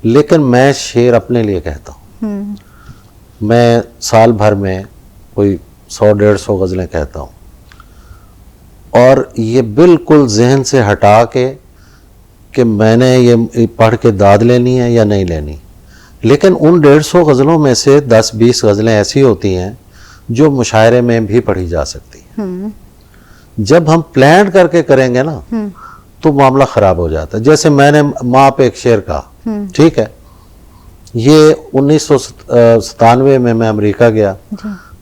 لیکن میں شعر اپنے لیے کہتا ہوں. میں سال بھر میں کوئی 100-150 غزلیں کہتا ہوں, اور یہ بالکل ذہن سے ہٹا کے کہ میں نے یہ پڑھ کے داد لینی ہے یا نہیں لینی. لیکن ان 150 غزلوں میں سے 10-20 غزلیں ایسی ہوتی ہیں جو مشاعرے میں بھی پڑھی جا سکتی ہیں. جب ہم پلان کر کے کریں گے نا تو معاملہ خراب ہو جاتا ہے. جیسے میں نے ماں پہ ایک شعر کہا, ٹھیک ہے, یہ 1997 میں امریکہ گیا.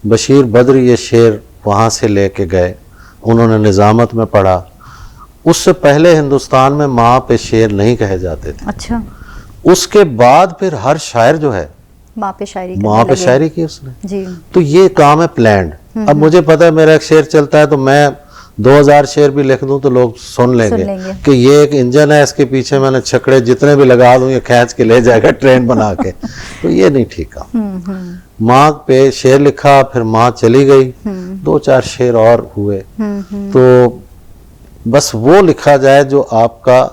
بشیر بدر یہ شعر وہاں سے لے کے گئے, انہوں نے نظامت میں پڑھا. اس سے پہلے ہندوستان میں ماں پہ شعر نہیں کہے جاتے تھے. اچھا. اس کے بعد پھر ہر شاعر جو ہے ماں پہ شاعری کی اس نے. جی. تو یہ کام ہے پلانڈ. اب مجھے پتا ہے میرا ایک شعر چلتا ہے تو میں 2000 شعر بھی لکھ دوں تو لوگ سن لیں گے کہ یہ ایک انجن ہے, اس کے پیچھے میں نے چھکڑے جتنے بھی لگا دوں یہ کھینچ کے لے جائے گا ٹرین بنا کے. تو یہ نہیں ٹھیک ہے. ماں پہ شعر لکھا, پھر ماں چلی گئی, 2-4 شعر اور ہوئے. تو بس وہ لکھا جائے جو آپ کا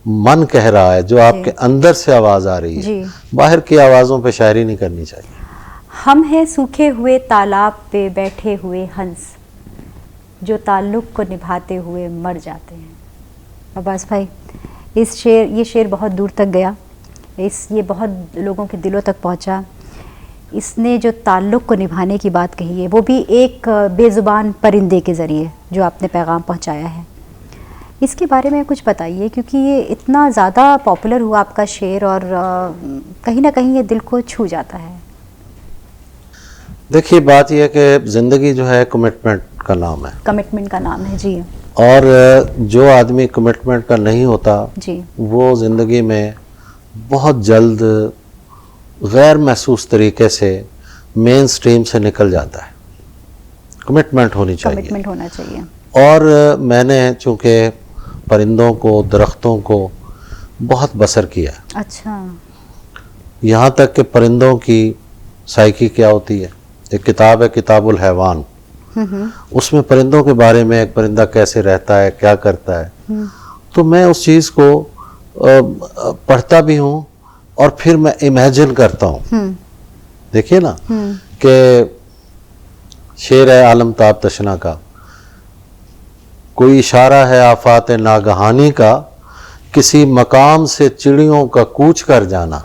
من کہہ رہا ہے, جو آپ کے اندر سے آواز آ رہی ہے. باہر کی آوازوں پہ شاعری نہیں کرنی چاہیے. ہم ہیں سوکھے ہوئے تالاب پہ بیٹھے ہوئے ہنس, جو تعلق کو نبھاتے ہوئے مر جاتے ہیں. عباس بھائی, یہ شعر بہت دور تک گیا, یہ بہت لوگوں کے دلوں تک پہنچا. اس نے جو تعلق کو نبھانے کی بات کہی ہے وہ بھی ایک بے زبان پرندے کے ذریعے جو آپ نے پیغام پہنچایا ہے. اس کے بارے میں کچھ بتائیے, کیونکہ یہ اتنا زیادہ پاپولر ہوا آپ کا شعر اور کہیں نہ کہیں یہ دل کو چھو جاتا ہے. دیکھیے بات یہ ہے کہ زندگی جو ہے کمٹمنٹ کا نام ہے. کمٹمنٹ کا نام ہے, جی. اور جو آدمی کمٹمنٹ کا نہیں ہوتا جی وہ زندگی میں بہت جلد غیر محسوس طریقے سے مین سٹریم سے نکل جاتا ہے. کمٹمنٹ ہونی چاہیے. کمٹمنٹ ہونا چاہیے. اور میں نے چونکہ پرندوں کو, درختوں کو بہت بصر کیا. اچھا. یہاں تک کہ پرندوں کی سائیکی کیا ہوتی ہے. ایک کتاب ہے کتاب الحیوان, اس میں پرندوں کے بارے میں ایک پرندہ کیسے رہتا ہے, کیا کرتا ہے. تو میں اس چیز کو پڑھتا بھی ہوں اور پھر میں امیجن کرتا ہوں. دیکھیے نا کہ شعر ہے عالم تاب تشنا کا, کوئی اشارہ ہے آفات ناگہانی کا, کسی مقام سے چڑیوں کا کوچ کر جانا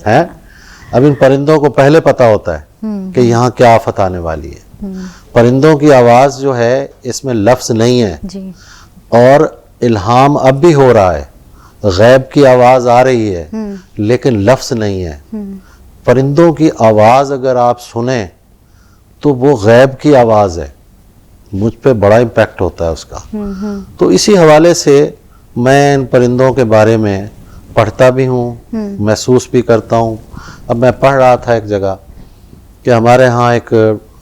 ہے. اب ان پرندوں کو پہلے پتا ہوتا ہے کہ یہاں کیا آفت آنے والی ہے. پرندوں کی آواز جو ہے اس میں لفظ نہیں ہے, اور الہام اب بھی ہو رہا ہے. غیب کی آواز آ رہی ہے لیکن لفظ نہیں ہے. پرندوں کی آواز اگر آپ سنیں تو وہ غیب کی آواز ہے. مجھ پہ بڑا امپیکٹ ہوتا ہے اس کا. تو اسی حوالے سے میں ان پرندوں کے بارے میں پڑھتا بھی ہوں، محسوس بھی کرتا ہوں. اب میں پڑھ رہا تھا ایک جگہ کہ ہمارے ہاں ایک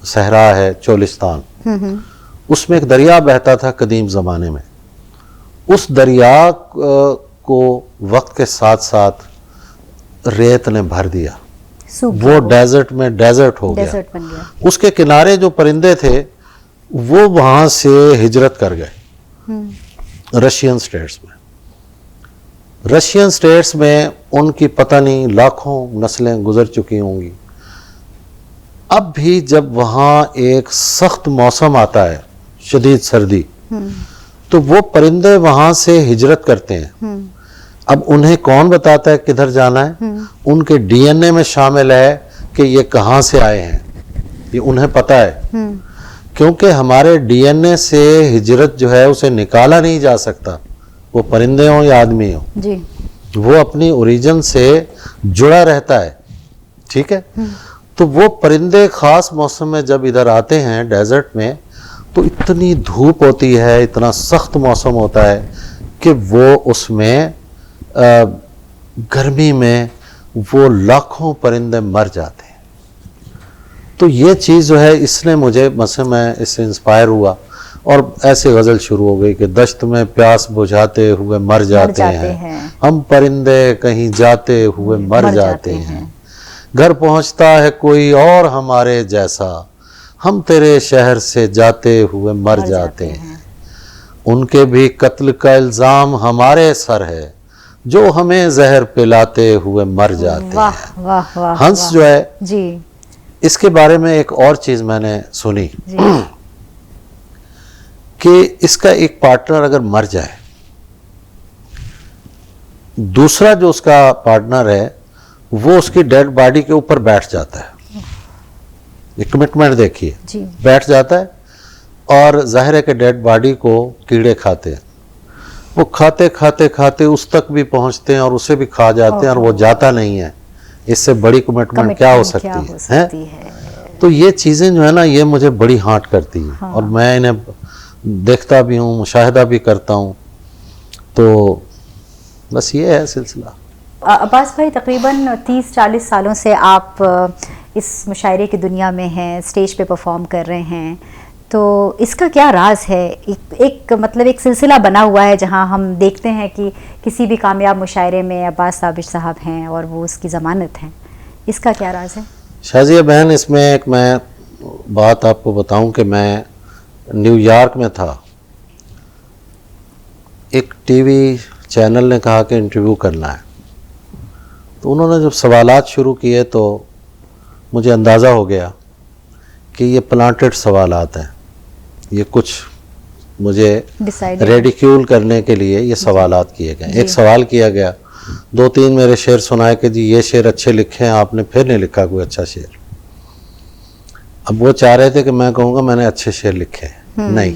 صحرا ہے چولستان، اس میں ایک دریا بہتا تھا قدیم زمانے میں. اس دریا کو وقت کے ساتھ ساتھ ریت نے بھر دیا، وہ ڈیزرٹ میں ڈیزرٹ ہو گیا. اس کے کنارے جو پرندے تھے وہ وہاں سے ہجرت کر گئے رشین سٹیٹس میں. رشین سٹیٹس میں ان کی پتہ نہیں لاکھوں نسلیں گزر چکی ہوں گی. اب بھی جب وہاں ایک سخت موسم آتا ہے، شدید سردی، تو وہ پرندے وہاں سے ہجرت کرتے ہیں. اب انہیں کون بتاتا ہے کدھر جانا ہے؟ ان کے ڈی این اے میں شامل ہے کہ یہ کہاں سے آئے ہیں، یہ انہیں پتہ ہے. کیونکہ ہمارے ڈی این اے سے ہجرت جو ہے اسے نکالا نہیں جا سکتا، وہ پرندے ہوں یا آدمی ہوں جی، وہ اپنی اوریجن سے جڑا رہتا ہے. ٹھیک ہے، تو وہ پرندے خاص موسم میں جب ادھر آتے ہیں ڈیزرٹ میں تو اتنی دھوپ ہوتی ہے، اتنا سخت موسم ہوتا ہے کہ وہ اس میں گرمی میں وہ لاکھوں پرندے مر جاتے ہیں. تو یہ چیز جو ہے اس نے مجھے، مثلا میں اس سے انسپائر ہوا اور ایسی غزل شروع ہو گئی کہ دشت میں پیاس بجھاتے ہوئے مر جاتے ہیں، ہم پرندے کہیں جاتے ہوئے مر جاتے ہیں، گھر پہنچتا ہے کوئی اور ہمارے جیسا، ہم تیرے شہر سے جاتے ہوئے مر جاتے ہیں. ان کے بھی قتل کا الزام ہمارے سر ہے، جو ہمیں زہر پلاتے ہوئے مر جاتے ہیں. ہنس جو ہے جی، اس کے بارے میں ایک اور چیز میں نے سنی کہ اس کا ایک پارٹنر اگر مر جائے، دوسرا جو اس کا پارٹنر ہے وہ اس کی ڈیڈ باڈی کے اوپر بیٹھ جاتا ہے. یہ کمٹمنٹ دیکھیے، بیٹھ جاتا ہے اور ظاہر ہے کہ ڈیڈ باڈی کو کیڑے کھاتے ہیں. وہ کھاتے کھاتے کھاتے اس تک بھی پہنچتے ہیں اور اسے بھی کھا جاتے ہیں اور وہ جاتا نہیں ہے. اس سے بڑی کمٹمنٹ کیا ہو سکتی ہے؟ تو یہ چیزیں جو ہے نا یہ مجھے بڑی ہانٹ کرتی ہیں اور میں انہیں دیکھتا بھی ہوں، مشاہدہ بھی کرتا ہوں. تو بس یہ ہے سلسلہ. عباس بھائی، تقریباً 30-40 سالوں سے آپ اس مشاعرے کی دنیا میں ہیں، اسٹیج پہ پرفارم کر رہے ہیں، تو اس کا کیا راز ہے؟ ایک مطلب ایک سلسلہ بنا ہوا ہے جہاں ہم دیکھتے ہیں کہ کسی بھی کامیاب مشاعرے میں عباس صابر صاحب ہیں اور وہ اس کی ضمانت ہیں. اس کا کیا راز ہے؟ شازیہ بہن، اس میں ایک میں بات آپ کو بتاؤں کہ میں نیو یارک میں تھا. ایک ٹی وی چینل نے کہا کہ انٹرویو کرنا ہے، تو انہوں نے جب سوالات شروع کیے تو مجھے اندازہ ہو گیا کہ یہ پلانٹڈ سوالات ہیں. یہ کچھ مجھے ریڈیکیول کرنے کے لیے یہ سوالات کیے گئے. ایک سوال کیا گیا، 2-3 میرے شعر سنائے کہ جی یہ شعر اچھے لکھے ہیں آپ نے، پھر نہیں لکھا کوئی اچھا شعر. اب وہ چاہ رہے تھے کہ میں کہوں گا میں نے اچھے شعر لکھے ہیں. نہیں،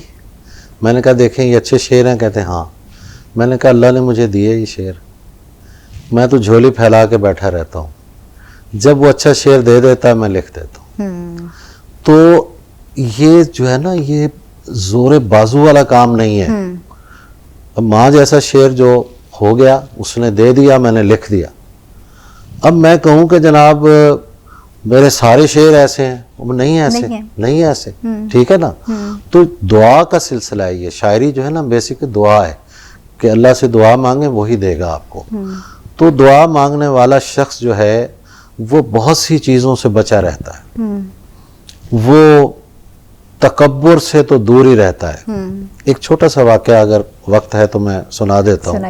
میں نے کہا دیکھیں یہ اچھے شعر ہیں. کہتے ہیں ہاں. میں نے کہا اللہ نے مجھے دیے یہ شعر، میں تو جھولی پھیلا کے بیٹھا رہتا ہوں، جب وہ اچھا شعر دے دیتا ہے میں لکھ دیتا ہوں. تو یہ جو ہے نا یہ زور بازو والا کام نہیں ہے. اب ماں جیسا شعر جو ہو گیا اس نے دے دیا، میں نے لکھ دیا. اب میں کہوں کہ جناب میرے سارے شعر ایسے ہیں، وہ نہیں ایسے، نہیں ایسے. ٹھیک ہے نا. تو دعا کا سلسلہ ہے یہ. شاعری جو ہے نا بیسک دعا ہے کہ اللہ سے دعا مانگیں وہی دے گا آپ کو. تو دعا مانگنے والا شخص جو ہے وہ بہت سی چیزوں سے بچا رہتا ہے، وہ تکبر سے تو دور ہی رہتا ہے. ایک چھوٹا سا واقعہ اگر وقت ہے تو میں سنا دیتا ہوں.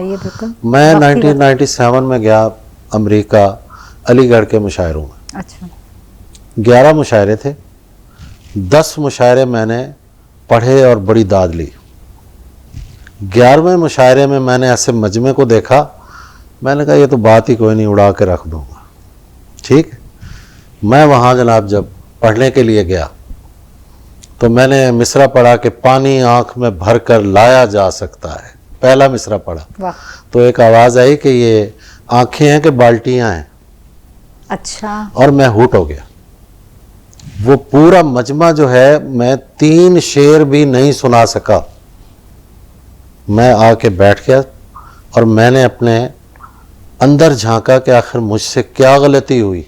میں 1997 میں گیا امریکہ، علی گڑھ کے مشاعروں میں. 11 مشاعرے تھے، 10 مشاعرے میں نے پڑھے اور بڑی داد لی. 11ویں مشاعرے میں نے ایسے مجمع کو دیکھا، میں نے کہا یہ تو بات ہی کوئی نہیں، اڑا کے رکھ دوں گا. ٹھیک. میں وہاں جناب جب پڑھنے کے لیے گیا تو میں نے مصرع پڑھا کہ پانی آنکھ میں بھر کر لایا جا سکتا ہے. پہلا مصرع پڑھا تو ایک آواز آئی کہ یہ آنکھیں ہیں کہ بالٹیاں ہیں. اچھا. اور میں ہوٹ ہو گیا. وہ پورا مجمع جو ہے میں 3 شعر بھی نہیں سنا سکا. میں آ کے بیٹھ گیا اور میں نے اپنے اندر جھانکا کہ آخر مجھ سے کیا غلطی ہوئی،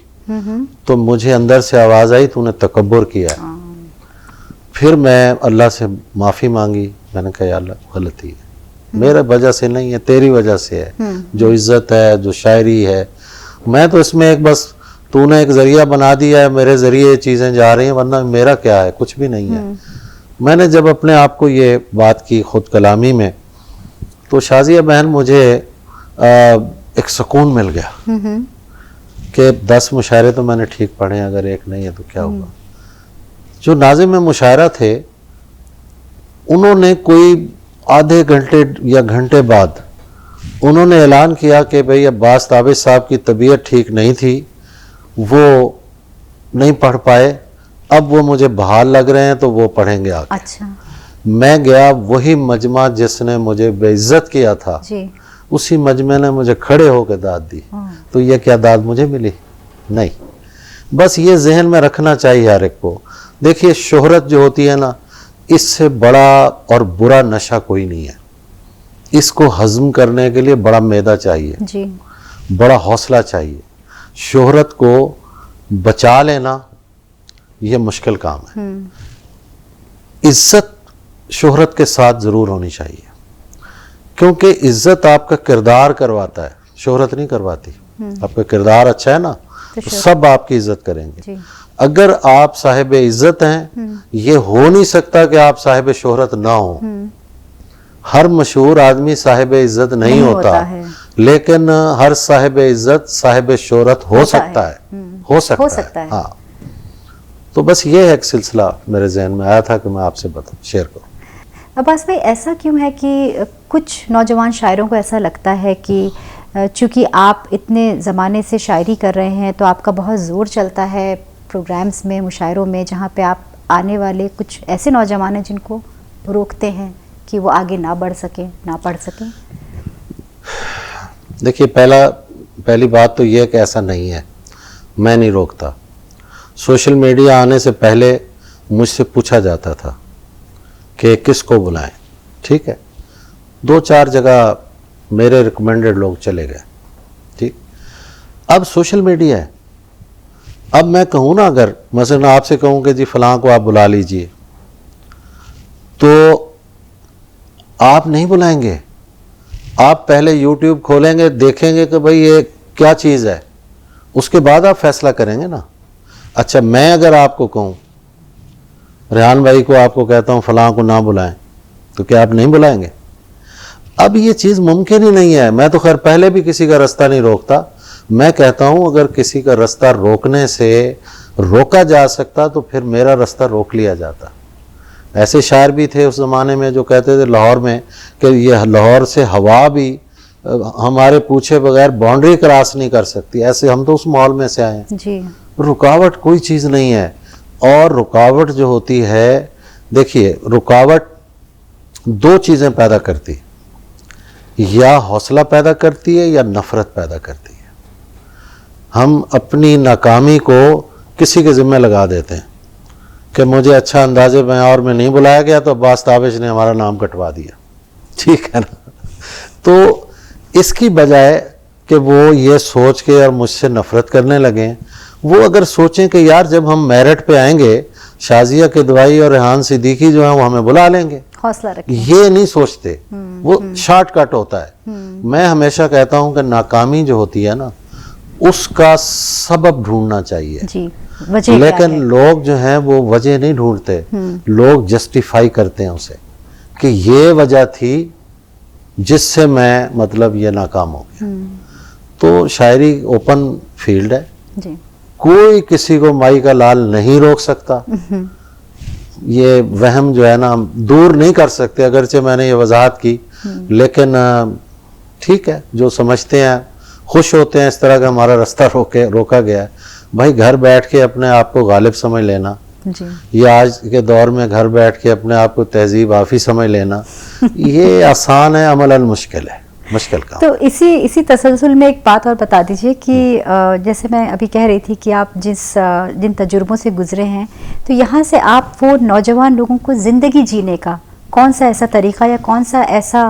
تو مجھے اندر سے آواز آئی تو نے تکبر کیا ہے۔ پھر میں اللہ سے معافی مانگی، میں نے کہا یا اللہ غلطی ہے، میرے وجہ سے نہیں ہے، تیری وجہ سے ہے، جو عزت ہے، جو شاعری ہے، میں تو اس میں ایک بس تو نے ایک ذریعہ بنا دیا ہے، میرے ذریعے یہ چیزیں جا رہی ہیں، ورنہ میرا کیا ہے، کچھ بھی نہیں ہے۔ میں نے جب اپنے آپ کو یہ بات کی خود کلامی میں، تو شازیہ بہن مجھے ایک سکون مل گیا کہ 10 مشاعرے تو میں نے ٹھیک پڑھے ہیں، اگر ایک نہیں ہے تو کیا ہوگا۔ جو ناظم مشاعرہ تھے انہوں نے کوئی آدھے گھنٹے یا گھنٹے بعد انہوں نے اعلان کیا کہ بھئی عباس تابش صاحب کی طبیعت ٹھیک نہیں تھی، وہ نہیں پڑھ پائے، اب وہ مجھے بحال لگ رہے ہیں تو وہ پڑھیں گے آگے۔ اچھا، میں گیا، وہی مجمع جس نے مجھے بے عزت کیا تھا جی، اسی مجمع نے مجھے کھڑے ہو کے داد دی، تو یہ کیا داد مجھے ملی؟ نہیں۔ بس یہ ذہن میں رکھنا چاہیے ہر ایک کو۔ دیکھیے شہرت جو ہوتی ہے نا، اس سے بڑا اور برا نشہ کوئی نہیں ہے۔ اس کو ہضم کرنے کے لیے بڑا معدہ چاہیے، جی، بڑا حوصلہ چاہیے۔ شہرت کو بچا لینا یہ مشکل کام ہے۔ عزت شہرت کے ساتھ ضرور ہونی چاہیے، کیونکہ عزت آپ کا کردار کرواتا ہے، شہرت نہیں کرواتی۔ آپ کا کردار اچھا ہے نا تو سب آپ کی عزت کریں گے۔ جی، اگر آپ صاحب عزت ہیں، یہ ہو نہیں سکتا کہ آپ صاحب شہرت نہ ہو۔ ہر مشہور آدمی صاحب عزت نہیں ہوتا ہے، لیکن ہر صاحب عزت صاحب شہرت ہو سکتا ہے، ہو سکتا ہے۔ ہاں، تو بس یہ ایک سلسلہ میرے ذہن میں آیا تھا کہ میں آپ سے شیئر کروں۔ عباس بھائی، ایسا کیوں ہے کہ کچھ نوجوان شاعروں کو ایسا لگتا ہے کہ چونکہ آپ اتنے زمانے سے شاعری کر رہے ہیں تو آپ کا بہت زور چلتا ہے پروگرامز میں، مشاعروں میں، جہاں پہ آپ آنے والے کچھ ایسے نوجوان ہیں جن کو روکتے ہیں کہ وہ آگے نہ بڑھ سکیں، نہ پڑھ سکیں؟ دیکھیے پہلی بات تو یہ کہ ایسا نہیں ہے، میں نہیں روکتا۔ سوشل میڈیا آنے سے پہلے مجھ سے پوچھا جاتا تھا کہ کس کو بلائیں، ٹھیک ہے، 2-4 جگہ میرے ریکمینڈڈ لوگ چلے گئے، ٹھیک۔ اب سوشل میڈیا ہے، اب میں کہوں نا، اگر مثلا آپ سے کہوں کہ جی فلاں کو آپ بلا لیجئے، تو آپ نہیں بلائیں گے، آپ پہلے یوٹیوب کھولیں گے، دیکھیں گے کہ بھئی یہ کیا چیز ہے، اس کے بعد آپ فیصلہ کریں گے نا۔ اچھا، میں اگر آپ کو کہوں، ریحان بھائی کو آپ کو کہتا ہوں فلاں کو نہ بلائیں، تو کیا آپ نہیں بلائیں گے؟ اب یہ چیز ممکن ہی نہیں ہے۔ میں تو خیر پہلے بھی کسی کا رستہ نہیں روکتا، میں کہتا ہوں اگر کسی کا رستہ روکنے سے روکا جا سکتا تو پھر میرا رستہ روک لیا جاتا۔ ایسے شاعر بھی تھے اس زمانے میں جو کہتے تھے لاہور میں کہ یہ لاہور سے ہوا بھی ہمارے پوچھے بغیر باؤنڈری کراس نہیں کر سکتی۔ ایسے ہم تو اس ماحول میں سے آئے ہیں۔ جی، رکاوٹ کوئی چیز نہیں ہے، اور رکاوٹ جو ہوتی ہے، دیکھیے رکاوٹ 2 چیزیں پیدا کرتی، یا حوصلہ پیدا کرتی ہے یا نفرت پیدا کرتی ہے۔ ہم اپنی ناکامی کو کسی کے ذمہ لگا دیتے ہیں کہ مجھے اچھا انداز بیان میں نہیں بلایا گیا تو عباس تابش نے ہمارا نام کٹوا دیا، ٹھیک ہے نا۔ تو اس کی بجائے کہ وہ یہ سوچ کے اور مجھ سے نفرت کرنے لگیں، وہ اگر سوچیں کہ یار جب ہم میرٹ پہ آئیں گے شازیہ قدوائی اور ریحان صدیقی جو ہیں وہ ہمیں بلا لیں گے، حوصلہ رکھیں۔ یہ نہیں سوچتے، وہ شارٹ کٹ ہوتا ہے۔ میں ہمیشہ کہتا ہوں کہ ناکامی جو ہوتی ہے نا، اس کا سبب ڈھونڈنا چاہیے، جی، وجہ کیا لیکن ہے؟ لوگ جو ہیں وہ وجہ نہیں ڈھونڈتے، لوگ جسٹیفائی کرتے ہیں اسے کہ یہ وجہ تھی جس سے میں مطلب یہ ناکام ہو گیا۔ تو شاعری اوپن فیلڈ ہے، جی، کوئی کسی کو مائی کا لال نہیں روک سکتا۔ یہ وہم جو ہے نا ہم دور نہیں کر سکتے، اگرچہ میں نے یہ وضاحت کی، لیکن ٹھیک ہے، جو سمجھتے ہیں خوش ہوتے ہیں اس طرح کا ہمارا رستہ روکا گیا ہے۔ بھائی گھر بیٹھ کے اپنے آپ کو غالب سمجھ لینا، جی، یہ آج کے دور میں گھر بیٹھ کے اپنے آپ کو تہذیب آفی سمجھ لینا، یہ آسان ہے، عملاً مشکل ہے، مشکل کام۔ تو اسی تسلسل میں ایک بات اور بتا دیجئے کہ جیسے میں ابھی کہہ رہی تھی کہ آپ جن تجربوں سے گزرے ہیں، تو یہاں سے آپ وہ نوجوان لوگوں کو زندگی جینے کا کون سا ایسا طریقہ یا کون سا ایسا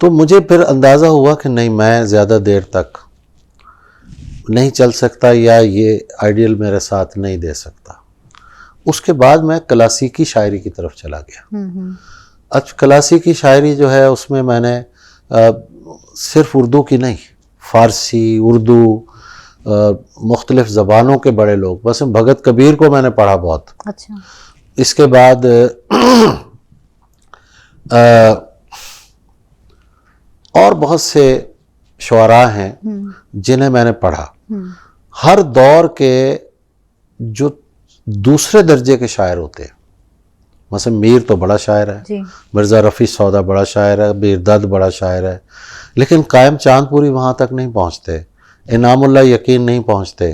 تو مجھے پھر اندازہ ہوا کہ نہیں میں زیادہ دیر تک نہیں چل سکتا یا یہ آئیڈیل میرے ساتھ نہیں دے سکتا. اس کے بعد میں کلاسیکی شاعری کی طرف چلا گیا. اب کلاسیکی شاعری جو ہے اس میں نے صرف اردو کی نہیں، فارسی، اردو، مختلف زبانوں کے بڑے لوگ، بس بھگت کبیر کو میں نے پڑھا بہت. اچھا. اس کے بعد اور بہت سے شعراء ہیں جنہیں میں نے پڑھا. ہر دور کے جو دوسرے درجے کے شاعر ہوتے ہیں، مثلا میر تو بڑا شاعر ہے، مرزا رفیع سودا بڑا شاعر ہے، بیرداد بڑا شاعر ہے، لیکن قائم چاند پوری وہاں تک نہیں پہنچتے، انعام اللہ یقین نہیں پہنچتے،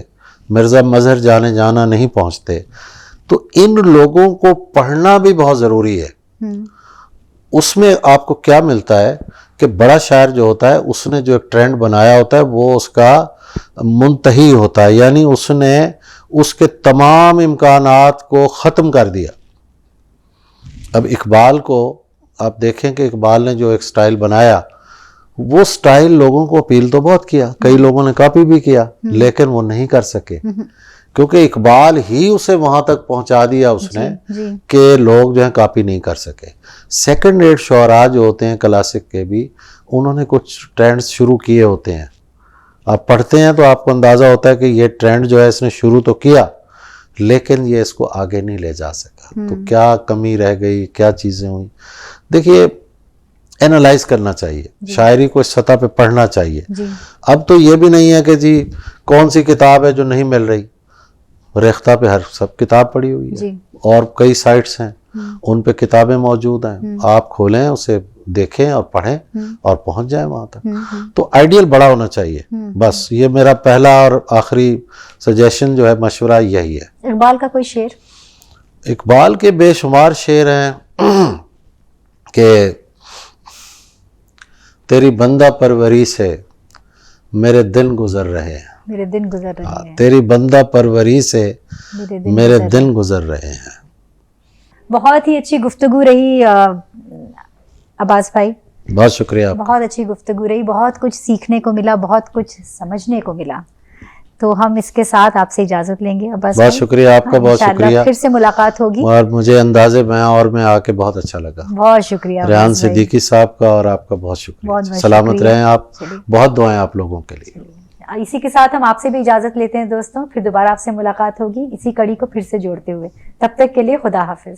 مرزا مظہر جانے جانا نہیں پہنچتے. تو ان لوگوں کو پڑھنا بھی بہت ضروری ہے. اس میں آپ کو کیا ملتا ہے کہ بڑا شاعر جو ہوتا ہے اس نے جو ایک ٹرینڈ بنایا ہوتا ہے وہ اس کا منتہی ہوتا ہے، یعنی اس نے اس کے تمام امکانات کو ختم کر دیا. اب اقبال کو آپ دیکھیں کہ اقبال نے جو ایک سٹائل بنایا، وہ سٹائل لوگوں کو اپیل تو بہت کیا، کئی لوگوں نے کاپی بھی کیا، لیکن وہ نہیں کر سکے کیونکہ اقبال ہی اسے وہاں تک پہنچا دیا اس نے کہ لوگ جو ہیں کاپی نہیں کر سکے. سیکنڈ ریٹ شعراء جو ہوتے ہیں کلاسک کے بھی، انہوں نے کچھ ٹرینڈز شروع کیے ہوتے ہیں. آپ پڑھتے ہیں تو آپ کو اندازہ ہوتا ہے کہ یہ ٹرینڈ جو ہے اس نے شروع تو کیا لیکن یہ اس کو آگے نہیں لے جا سکا. تو کیا کمی رہ گئی، کیا چیزیں ہوئیں. دیکھیے اینالائز کرنا چاہیے، شاعری کو اس سطح پہ پڑھنا چاہیے. اب تو یہ بھی نہیں ہے کہ جی کون سی کتاب ہے جو نہیں مل رہی، ریختہ پہ ہر سب کتاب پڑھی ہوئی ہے، اور کئی سائٹس ہیں ان پہ کتابیں موجود ہیں، آپ کھولیں اسے دیکھیں اور پڑھیں اور پہنچ جائیں وہاں تک. تو آئیڈیل بڑا ہونا چاہیے. بس یہ میرا پہلا اور آخری سجیشن جو ہے، مشورہ یہی ہے. اقبال کا کوئی شعر؟ اقبال کے بے شمار شعر ہیں کہ تیری بندہ پروری سے میرے دن گزر رہے ہیں، میرے دن گزر رہے ہیں، تیری بندہ پروری سے میرے دن گزر رہے ہیں. بہت ہی اچھی گفتگو رہی عباس بھائی، بہت شکریہ. بہت اچھی گفتگو رہی، بہت کچھ سیکھنے کو ملا، بہت کچھ سمجھنے کو ملا. تو ہم اس کے ساتھ آپ سے اجازت لیں گے عباس بھائی. بہت شکریہ آپ کا، بہت شکریہ. پھر سے ملاقات ہوگی. اور مجھے اندازے بیاں اور میں آ کے بہت اچھا لگا. بہت شکریہ ریحان صدیقی صاحب کا، اور آپ کا بہت شکریہ. سلامت رہیں آپ. بہت دعائیں آپ لوگوں کے لیے. اسی کے ساتھ ہم آپ سے بھی اجازت لیتے ہیں دوستوں. پھر دوبارہ آپ سے ملاقات ہوگی اسی کڑی کو پھر سے جوڑتے ہوئے. تب تک کے لیے خدا حافظ.